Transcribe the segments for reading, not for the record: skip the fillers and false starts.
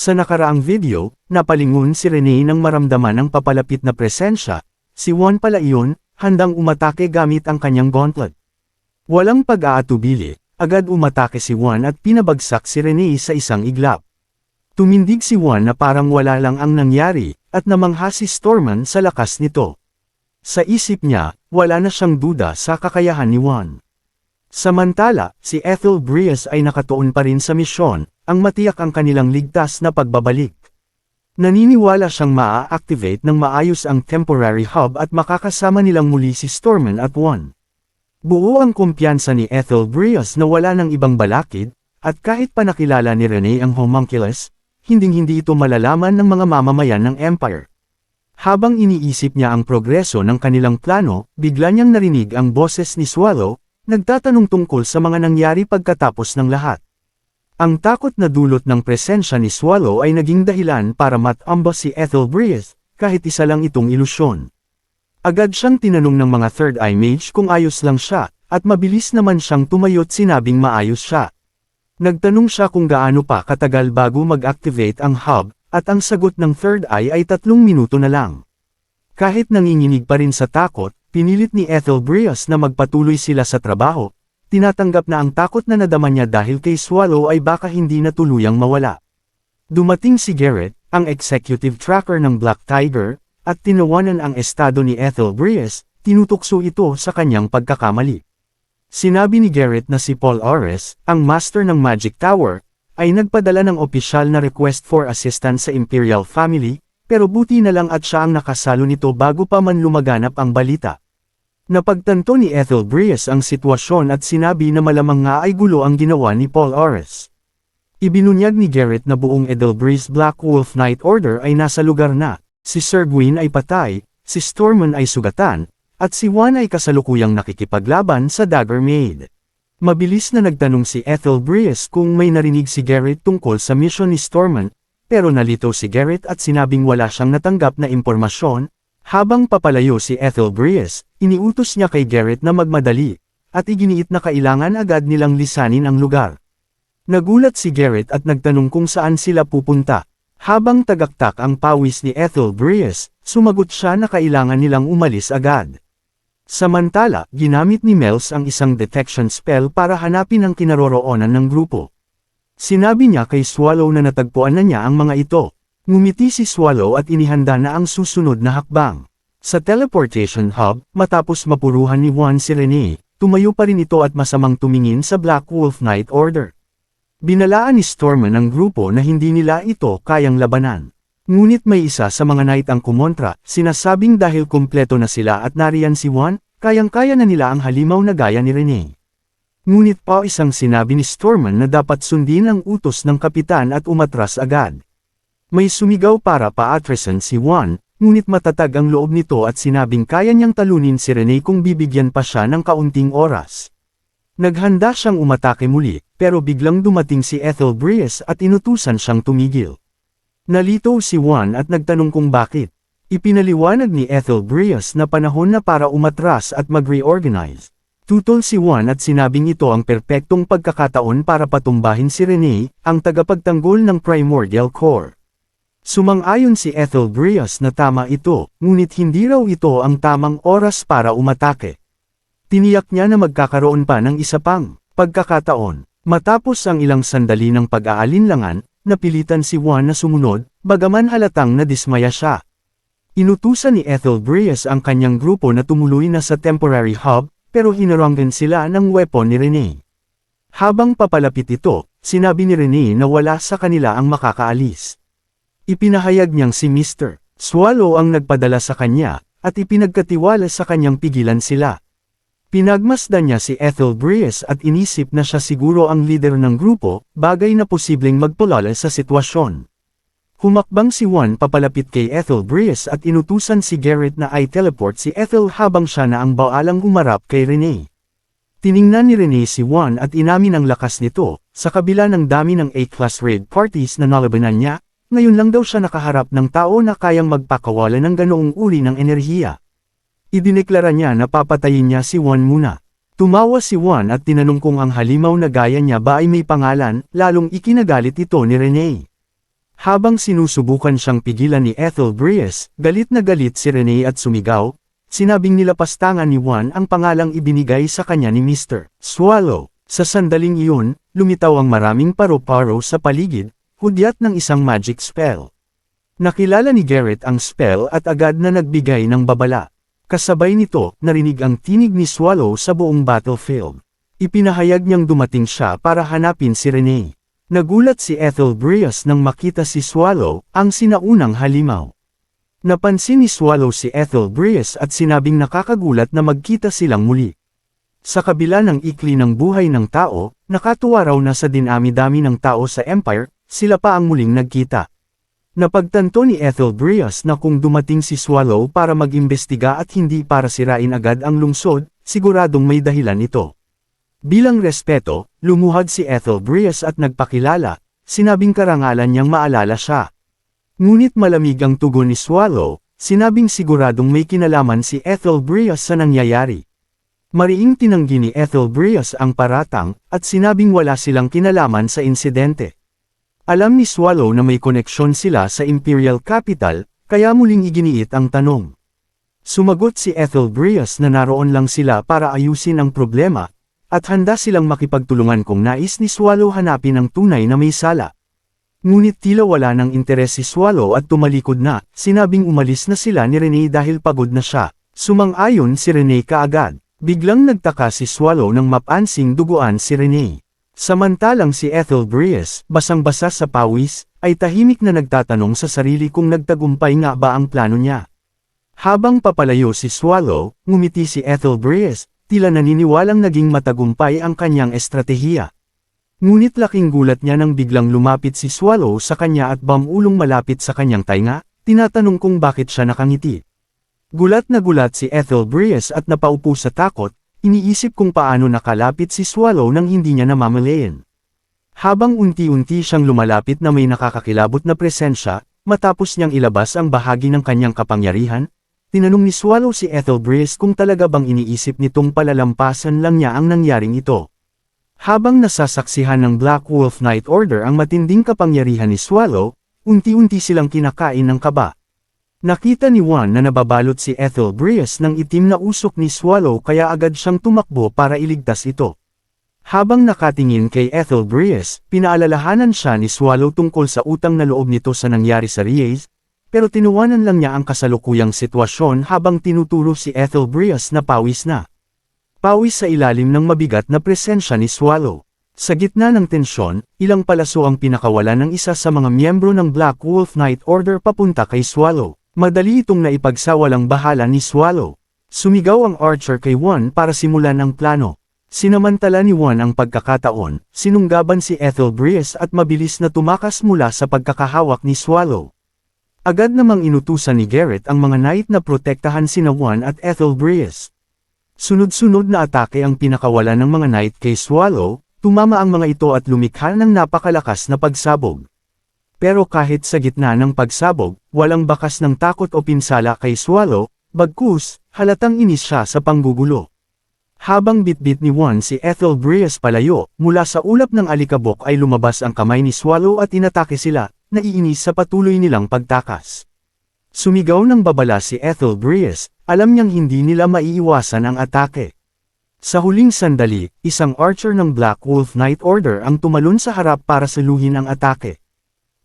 Sa nakaraang video, napalingon si Rene nang maramdaman ang papalapit na presensya. Si Juan pala iyon, handang umatake gamit ang kanyang gauntlet. Walang pag-aatubili, agad umatake si Juan at pinabagsak si Rene sa isang iglap. Tumindig si Juan na parang wala lang ang nangyari, at namangha si Storman sa lakas nito. Sa isip niya, wala na siyang duda sa kakayahan ni Juan. Samantala, si Ethel Brias ay nakatuon pa rin sa misyon, ang matiyak ang kanilang ligtas na pagbabalik. Naniniwala siyang maa-activate ng maayos ang temporary hub at makakasama nilang muli si Storman at Juan. Buo ang kumpiyansa ni Ethel Brias na wala ng ibang balakid, at kahit pa nakilala ni Rene ang homunculus, hinding-hindi ito malalaman ng mga mamamayan ng Empire. Habang iniisip niya ang progreso ng kanilang plano, bigla niyang narinig ang boses ni Swallow, nagtatanong tungkol sa mga nangyari pagkatapos ng lahat. Ang takot na dulot ng presensya ni Swallow ay naging dahilan para matamba si Ethel Brias, kahit isa lang itong ilusyon. Agad siyang tinanong ng mga Third Eye Mage kung ayos lang siya, at mabilis naman siyang tumayo't sinabing maayos siya. Nagtanong siya kung gaano pa katagal bago mag-activate ang hub, at ang sagot ng Third Eye ay 3 minuto na lang. Kahit nanginginig pa rin sa takot, pinilit ni Ethel Brias na magpatuloy sila sa trabaho. Tinatanggap na ang takot na nadama niya dahil kay Swallow ay baka hindi na tuluyang mawala. Dumating si Garrett, ang executive tracker ng Black Tiger, at tinawanan ang estado ni Ethel Brias, tinutukso ito sa kanyang pagkakamali. Sinabi ni Garrett na si Paul Ores, ang master ng Magic Tower, ay nagpadala ng opisyal na request for assistance sa Imperial Family, pero buti na lang at siya ang nakasalo nito bago pa man lumaganap ang balita. Napagtanto ni Ethel Brias ang sitwasyon at sinabi na malamang nga ay gulo ang ginawa ni Paul Ores. Ibinunyag ni Garrett na buong Edelbreeze Black Wolf Knight Order ay nasa lugar na, si Sir Gwyn ay patay, si Storman ay sugatan, at si Juan ay kasalukuyang nakikipaglaban sa Dagger Maid. Mabilis na nagtanong si Ethel Brias kung may narinig si Garrett tungkol sa mission ni Storman, pero nalito si Garrett at sinabing wala siyang natanggap na impormasyon. Habang papalayo si Ethel Brias, iniutos niya kay Garrett na magmadali, at iginiit na kailangan agad nilang lisanin ang lugar. Nagulat si Garrett at nagtanong kung saan sila pupunta. Habang tagaktak ang pawis ni Ethel Brias, sumagot siya na kailangan nilang umalis agad. Samantala, ginamit ni Mels ang isang detection spell para hanapin ang kinaroroonan ng grupo. Sinabi niya kay Swallow na natagpuan na niya ang mga ito. Ngumiti si Swallow at inihanda na ang susunod na hakbang. Sa teleportation hub, matapos mapuruhan ni Juan si Rene, tumayo pa rin ito at masamang tumingin sa Black Wolf Knight Order. Binalaan ni Storman ang grupo na hindi nila ito kayang labanan. Ngunit may isa sa mga knight ang kumontra, sinasabing dahil kumpleto na sila at nariyan si Juan, kayang-kaya na nila ang halimaw na gaya ni Rene. Ngunit pa isang sinabi ni Storman na dapat sundin ang utos ng kapitan at umatras agad. May sumigaw para paatrasan si Juan, ngunit matatag ang loob nito at sinabing kaya niyang talunin si Rene kung bibigyan pa siya ng kaunting oras. Naghanda siyang umatake muli, pero biglang dumating si Ethel Brias at inutusan siyang tumigil. Nalito si Juan at nagtanong kung bakit. Ipinaliwanag ni Ethel Brias na panahon na para umatras at mag-reorganize. Tutol si Juan at sinabing ito ang perpektong pagkakataon para patumbahin si Rene, ang tagapagtanggol ng Primordial Core. Sumang-ayon si Ethel Brias na tama ito, ngunit hindi raw ito ang tamang oras para umatake. Tiniyak niya na magkakaroon pa ng isa pang pagkakataon. Matapos ang ilang sandali ng pag-aalinlangan, napilitan si Juan na sumunod, bagaman halatang nadismaya siya. Inutusan ni Ethel Brias ang kanyang grupo na tumuloy na sa temporary hub, pero hinaranggan sila ng weapon ni Rene. Habang papalapit ito, sinabi ni Rene na wala sa kanila ang makakaalis. Ipinahayag niyang si Mr. Swallow ang nagpadala sa kanya, at ipinagkatiwala sa kanyang pigilan sila. Pinagmasdan niya si Ethel Brias at inisip na siya siguro ang leader ng grupo, bagay na posibleng magpulala sa sitwasyon. Humakbang si Juan papalapit kay Ethel Brias at inutusan si Garrett na i-teleport si Ethel habang siya na ang baalang humarap kay Rene. Tiningnan ni Rene si Juan at inamin ang lakas nito, sa kabila ng dami ng A-class raid parties na nalabanan niya. Ngayon lang daw siya nakaharap ng tao na kayang magpakawala ng ganoong uri ng enerhiya. Idineklara niya na papatayin niya si Juan muna. Tumawa si Juan at tinanong kung ang halimaw na gaya niya ba ay may pangalan, lalong ikinagalit ito ni Rene. Habang sinusubukan siyang pigilan ni Ethel Brias, galit na galit si Rene at sumigaw, sinabing nilapastangan ni Juan ang pangalang ibinigay sa kanya ni Mr. Swallow. Sa sandaling iyon, lumitaw ang maraming paro-paro sa paligid, hudyat ng isang magic spell. Nakilala ni Garrett ang spell at agad na nagbigay ng babala. Kasabay nito, narinig ang tinig ni Swallow sa buong battlefield. Ipinahayag niyang dumating siya para hanapin si Rene. Nagulat si Ethel Brias nang makita si Swallow, ang sinaunang halimaw. Napansin ni Swallow si Ethel Brias at sinabing nakakagulat na magkita silang muli. Sa kabila ng ikli ng buhay ng tao, nakatuwa raw na sa dinami-dami ng tao sa Empire, sila pa ang muling nagkita. Napagtanto ni Ethel Brias na kung dumating si Swallow para mag-imbestiga at hindi para sirain agad ang lungsod, siguradong may dahilan ito. Bilang respeto, lumuhad si Ethel Brias at nagpakilala, sinabing karangalan niyang maalala siya. Ngunit malamig ang tugon ni Swallow, sinabing siguradong may kinalaman si Ethel Brias sa nangyayari. Mariing tinanggi ni Ethel Brias ang paratang, at sinabing wala silang kinalaman sa insidente. Alam ni Swallow na may koneksyon sila sa Imperial Capital, kaya muling iginiit ang tanong. Sumagot si Ethel Brias na naroon lang sila para ayusin ang problema, at handa silang makipagtulungan kung nais ni Swallow hanapin ang tunay na may sala. Ngunit tila wala ng interes si Swallow at tumalikod na, sinabing umalis na sila ni Rene dahil pagod na siya. Sumang-ayon si Rene kaagad. Biglang nagtaka si Swallow nang mapansing duguan si Rene. Samantalang si Ethel Brias, basang-basa sa pawis, ay tahimik na nagtatanong sa sarili kung nagtagumpay nga ba ang plano niya. Habang papalayo si Swallow, ngumiti si Ethel Brias, tila naniniwalang naging matagumpay ang kanyang estratehiya. Ngunit laking gulat niya nang biglang lumapit si Swallow sa kanya at bamulong malapit sa kanyang tainga, tinatanong kung bakit siya nakangiti. Gulat na gulat si Ethel Brias at napaupo sa takot, iniisip kung paano nakalapit si Swallow nang hindi niya namamalayan. Habang unti-unti siyang lumalapit na may nakakakilabot na presensya, matapos niyang ilabas ang bahagi ng kanyang kapangyarihan, tinanong ni Swallow si Ethel Brias kung talaga bang iniisip nitong palalampasan lang niya ang nangyaring ito. Habang nasasaksihan ng Black Wolf Night Order ang matinding kapangyarihan ni Swallow, unti-unti silang kinakain ng kaba. Nakita ni Juan na nababalot si Ethel Brias ng itim na usok ni Swallow kaya agad siyang tumakbo para iligtas ito. Habang nakatingin kay Ethel Brias, pinaalalahanan siya ni Swallow tungkol sa utang na loob nito sa nangyari sa Reyes, pero tinuwanan lang niya ang kasalukuyang sitwasyon habang tinuturo si Ethel Brias na pawis na. Pawis sa ilalim ng mabigat na presensya ni Swallow. Sa gitna ng tensyon, ilang palaso ang pinakawala ng isa sa mga miyembro ng Black Wolf Night Order papunta kay Swallow. Madali itong naipagsawalang bahala ni Swallow. Sumigaw ang Archer kay Juan para simulan ang plano. Sinamantala ni Juan ang pagkakataon, sinunggaban si Ethel Brias at mabilis na tumakas mula sa pagkakahawak ni Swallow. Agad namang inutusan ni Garrett ang mga knight na protektahan sina Juan at Ethel Brias. Sunod-sunod na atake ang pinakawala ng mga knight kay Swallow, tumama ang mga ito at lumikha ng napakalakas na pagsabog. Pero kahit sa gitna ng pagsabog, walang bakas ng takot o pinsala kay Swallow, bagkus, halatang inis siya sa panggugulo. Habang bitbit ni Juan si Ethel Brias palayo, mula sa ulap ng alikabok ay lumabas ang kamay ni Swallow at inatake sila, naiinis sa patuloy nilang pagtakas. Sumigaw ng babala si Ethel Brias, alam niyang hindi nila maiiwasan ang atake. Sa huling sandali, isang archer ng Black Wolf Night Order ang tumalon sa harap para saluhin ang atake.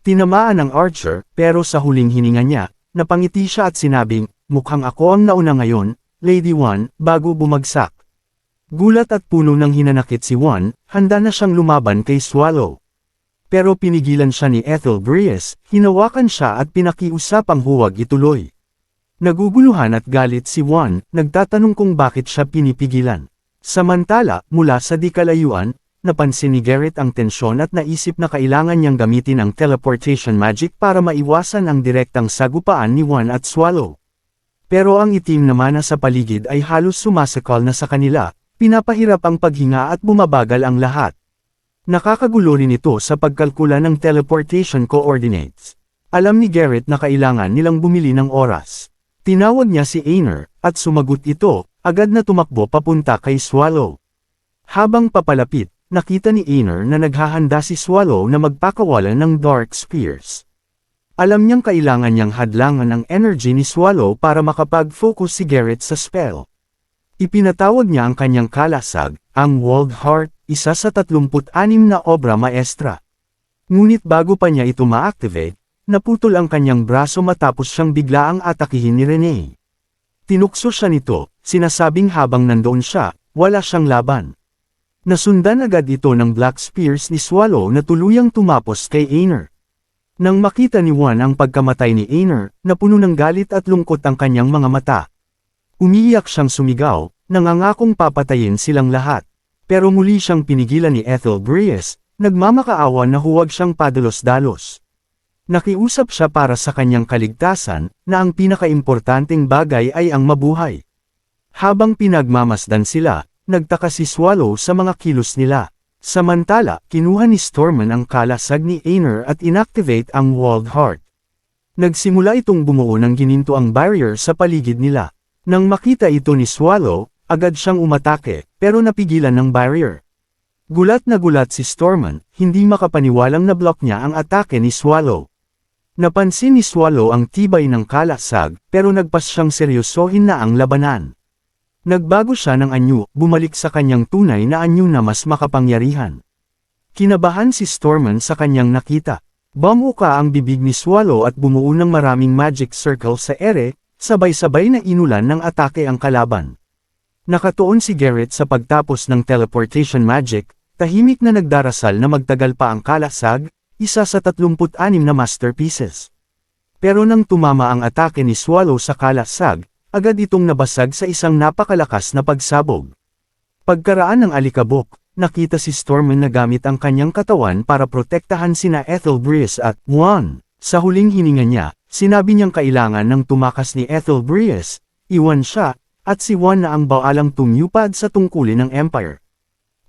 Tinamaan ang archer, pero sa huling hininga niya, napangiti siya at sinabing, mukhang ako ang nauna ngayon, Lady Juan, bago bumagsak. Gulat at puno ng hinanakit si Juan, handa na siyang lumaban kay Swallow. Pero pinigilan siya ni Ethel Brias, hinawakan siya at pinakiusapang huwag ituloy. Naguguluhan at galit si Juan, nagtatanong kung bakit siya pinipigilan. Samantala, mula sa di kalayuan, napansin ni Garrett ang tensyon at naisip na kailangan niyang gamitin ang teleportation magic para maiwasan ang direktang sagupaan ni Juan at Swallow. Pero ang itim na mana sa paligid ay halos sumasakal na sa kanila, pinapahirap ang paghinga at bumabagal ang lahat. Nakakagulo rin ito sa pagkalkula ng teleportation coordinates. Alam ni Garrett na kailangan nilang bumili ng oras. Tinawag niya si Aner, at sumagot ito, agad na tumakbo papunta kay Swallow. Habang papalapit, nakita ni Aner na naghahanda si Swallow na magpakawalan ng Dark Spears. Alam niyang kailangan niyang hadlangan ang energy ni Swallow para makapag-focus si Garrett sa spell. Ipinatawag niya ang kanyang kalasag, ang Walled Heart, isa sa 36 na obra maestra. Ngunit bago pa niya ito ma-activate, naputol ang kanyang braso matapos siyang biglaang atakihin ni Renee. Tinukso siya nito, sinasabing habang nandoon siya, wala siyang laban. Nasundan agad ito ng Black Spears ni Swallow na tuluyang tumapos kay Aner. Nang makita ni Juan ang pagkamatay ni Aner, napuno ng galit at lungkot ang kanyang mga mata. Umiiyak siyang sumigaw, nangangakong papatayin silang lahat. Pero muli siyang pinigilan ni Ethel Brias, nagmamakaawa na huwag siyang padalos-dalos. Nakiusap siya para sa kanyang kaligtasan, na ang pinakaimportanteng bagay ay ang mabuhay. Habang pinagmamasdan sila, nagtaka si Swallow sa mga kilos nila. Samantala, kinuha ni Storman ang kalasag ni Aner at inactivate ang Walled Heart. Nagsimula itong bumuo ng gininto ang barrier sa paligid nila. Nang makita ito ni Swallow, agad siyang umatake, pero napigilan ng barrier. Gulat na gulat si Storman, hindi makapaniwalang na-block niya ang atake ni Swallow. Napansin ni Swallow ang tibay ng kalasag, pero nagpas siyang seryosohin na ang labanan. Nagbago siya ng anyo, bumalik sa kanyang tunay na anyo na mas makapangyarihan. Kinabahan si Storman sa kanyang nakita. Bumuka ang bibig ni Swallow at bumuo ng maraming magic circle sa ere, sabay-sabay na inulan ng atake ang kalaban. Nakatuon si Garrett sa pagtapos ng teleportation magic, tahimik na nagdarasal na magtagal pa ang kalasag, isa sa 36 na masterpieces. Pero nang tumama ang atake ni Swallow sa kalasag, agad itong nabasag sa isang napakalakas na pagsabog. Pagkaraan ng alikabok, nakita si Storman na gamit ang kanyang katawan para protektahan sina Ethel Brias at Juan. Sa huling hininga niya, sinabi niyang kailangan ng tumakas ni Ethel Brias, iwan siya, at si Juan na ang baalang tumupad sa tungkulin ng Empire.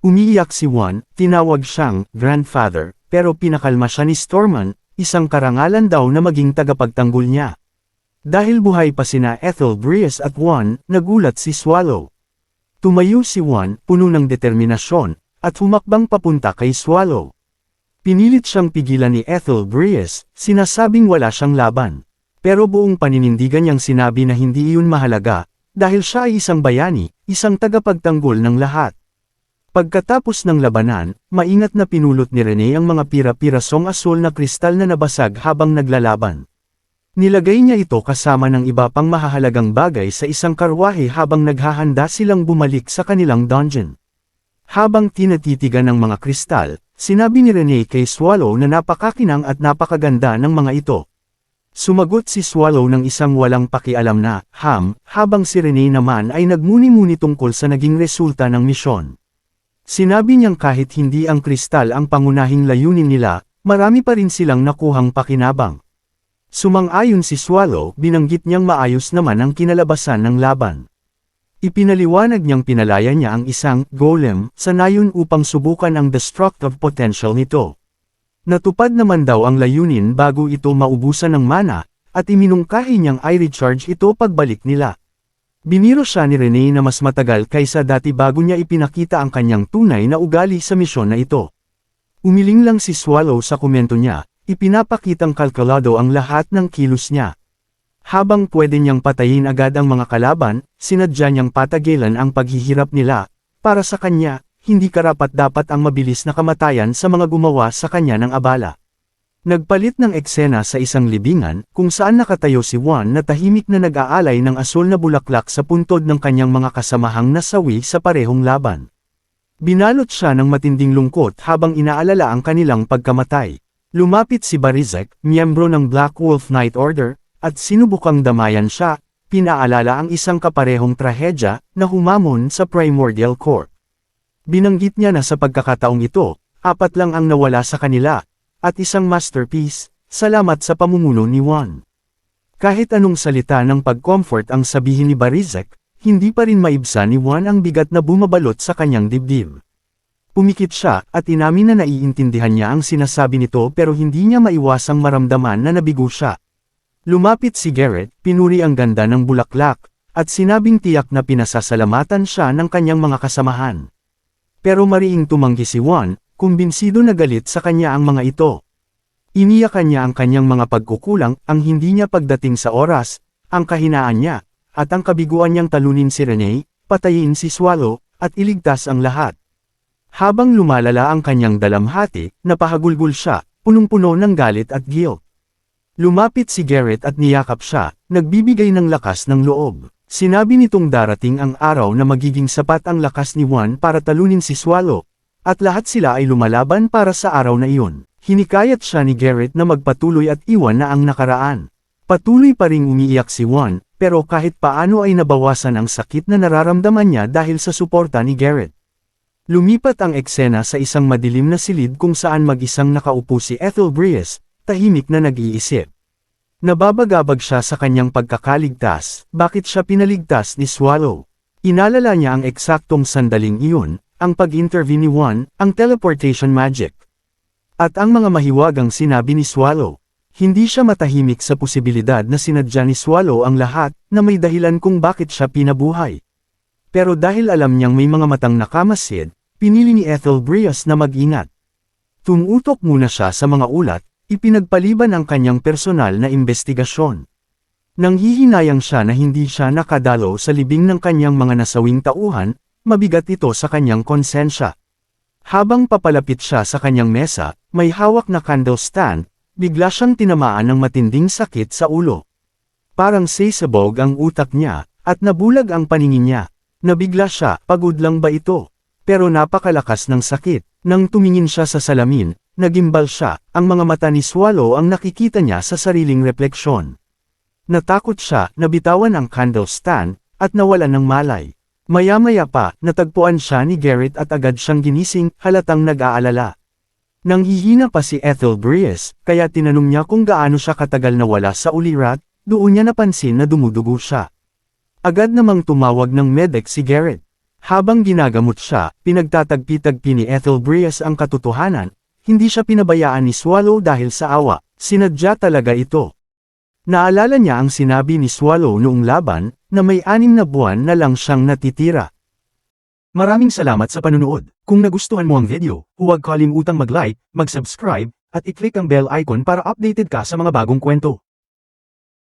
Umiiyak si Juan, tinawag siyang grandfather, pero pinakalma siya ni Storman, isang karangalan daw na maging tagapagtanggol niya. Dahil buhay pa sina Ethel Brias at Juan, nagulat si Swallow. Tumayo si Juan, puno ng determinasyon, at humakbang papunta kay Swallow. Pinilit siyang pigilan ni Ethel Brias, sinasabing wala siyang laban. Pero buong paninindigan niyang sinabi na hindi iyon mahalaga, dahil siya ay isang bayani, isang tagapagtanggol ng lahat. Pagkatapos ng labanan, maingat na pinulot ni Renee ang mga pira-pirasong asul na kristal na nabasag habang naglalaban. Nilagay niya ito kasama ng iba pang mahahalagang bagay sa isang karwahe habang naghahanda silang bumalik sa kanilang dungeon. Habang tinatitigan ng mga kristal, sinabi ni Renee kay Swallow na napakakinang at napakaganda ng mga ito. Sumagot si Swallow ng isang walang pakialam na, habang si Renee naman ay nagmuni-muni tungkol sa naging resulta ng misyon. Sinabi niyang kahit hindi ang kristal ang pangunahing layunin nila, marami pa rin silang nakuhang pakinabang. Sumang-ayon si Swallow, binanggit niyang maayos naman ang kinalabasan ng laban. Ipinaliwanag niyang pinalaya niya ang isang golem sa nayon upang subukan ang destructive potential nito. Natupad naman daw ang layunin bago ito maubusan ng mana, at iminungkahi niyang i-recharge ito pagbalik nila. Biniro siya ni Renee na mas matagal kaysa dati bago niya ipinakita ang kanyang tunay na ugali sa misyon na ito. Umiling lang si Swallow sa komento niya. Ipinapakitang kalkulado ang lahat ng kilos niya. Habang pwede niyang patayin agad ang mga kalaban, sinadya niyang patagilan ang paghihirap nila. Para sa kanya, hindi karapat-dapat ang mabilis na kamatayan sa mga gumawa sa kanya ng abala. Nagpalit ng eksena sa isang libingan, kung saan nakatayo si Juan na tahimik na nag-aalay ng asul na bulaklak sa puntod ng kanyang mga kasamahang nasawi sa parehong laban. Binalot siya ng matinding lungkot habang inaalala ang kanilang pagkamatay. Lumapit si Barizek, miyembro ng Black Wolf Knight Order, at sinubukang damayan siya, pinaalala ang isang kaparehong trahedya na humamon sa Primordial Court. Binanggit niya na sa pagkakataong ito, 4 lang ang nawala sa kanila, at isang masterpiece, salamat sa pamumuno ni Juan. Kahit anong salita ng pag-comfort ang sabihin ni Barizek, hindi pa rin maibsan ni Juan ang bigat na bumabalot sa kanyang dibdib. Pumikit siya, at inamin na naiintindihan niya ang sinasabi nito pero hindi niya maiwasang maramdaman na nabigo siya. Lumapit si Garrett, pinuri ang ganda ng bulaklak, at sinabing tiyak na pinasasalamatan siya ng kanyang mga kasamahan. Pero mariing tumanggi si Juan, kumbinsido na galit sa kanya ang mga ito. Iniyakan niya ang kanyang mga pagkukulang, ang hindi niya pagdating sa oras, ang kahinaan niya, at ang kabiguan niyang talunin si Renee, patayin si Swallow, at iligtas ang lahat. Habang lumalala ang kanyang dalamhati, napahagulgol siya, punong-puno ng galit at guilt. Lumapit si Garrett at niyakap siya, nagbibigay ng lakas ng loob. Sinabi nitong darating ang araw na magiging sapat ang lakas ni Juan para talunin si Swallow, at lahat sila ay lumalaban para sa araw na iyon. Hinikayat siya ni Garrett na magpatuloy at iwan na ang nakaraan. Patuloy pa ring umiiyak si Juan, pero kahit paano ay nabawasan ang sakit na nararamdaman niya dahil sa suporta ni Garrett. Lumipat ang eksena sa isang madilim na silid kung saan mag-isang nakaupo si Ethel Brias, tahimik na nag-iisip. Nababagabag siya sa kanyang pagkakaligtas, bakit siya pinaligtas ni Swallow. Inalala niya ang eksaktong sandaling iyon, ang pag-intervene ni Juan, ang teleportation magic. At ang mga mahiwagang sinabi ni Swallow. Hindi siya matahimik sa posibilidad na sinadya ni Swallow ang lahat, na may dahilan kung bakit siya pinabuhay. Pero dahil alam niyang may mga matang nakamasid, pinili ni Ethel Brias na mag-ingat. Tumutok muna siya sa mga ulat, ipinagpaliban ang kanyang personal na investigasyon. Nanghihinayang siya na hindi siya nakadalo sa libing ng kanyang mga nasawing tauhan, mabigat ito sa kanyang konsensya. Habang papalapit siya sa kanyang mesa, may hawak na candle stand, bigla siyang tinamaan ng matinding sakit sa ulo. Parang sasabog ang utak niya, at nabulag ang paningin niya. Nabigla siya, pagod lang ba ito? Pero napakalakas ng sakit. Nang tumingin siya sa salamin, nagimbal siya, ang mga mata ni Swallow ang nakikita niya sa sariling refleksyon. Natakot siya, nabitawan ang candle stand, at nawalan ng malay. Maya-maya pa, natagpuan siya ni Garrett at agad siyang ginising, halatang nag-aalala. Nanghihina pa si Ethel Brias, kaya tinanong niya kung gaano siya katagal nawala sa ulirat, doon niya napansin na dumudugo siya. Agad namang tumawag ng medic si Garrett. Habang ginagamot siya, pinagtatagpi-tagpi ni Ethel Brias ang katotohanan, hindi siya pinabayaan ni Swallow dahil sa awa, sinadya talaga ito. Naalala niya ang sinabi ni Swallow noong laban, na may 6 na buwan na lang siyang natitira. Maraming salamat sa panunood. Kung nagustuhan mo ang video, huwag kalimutang mag-like, mag-subscribe, at i-click ang bell icon para updated ka sa mga bagong kwento.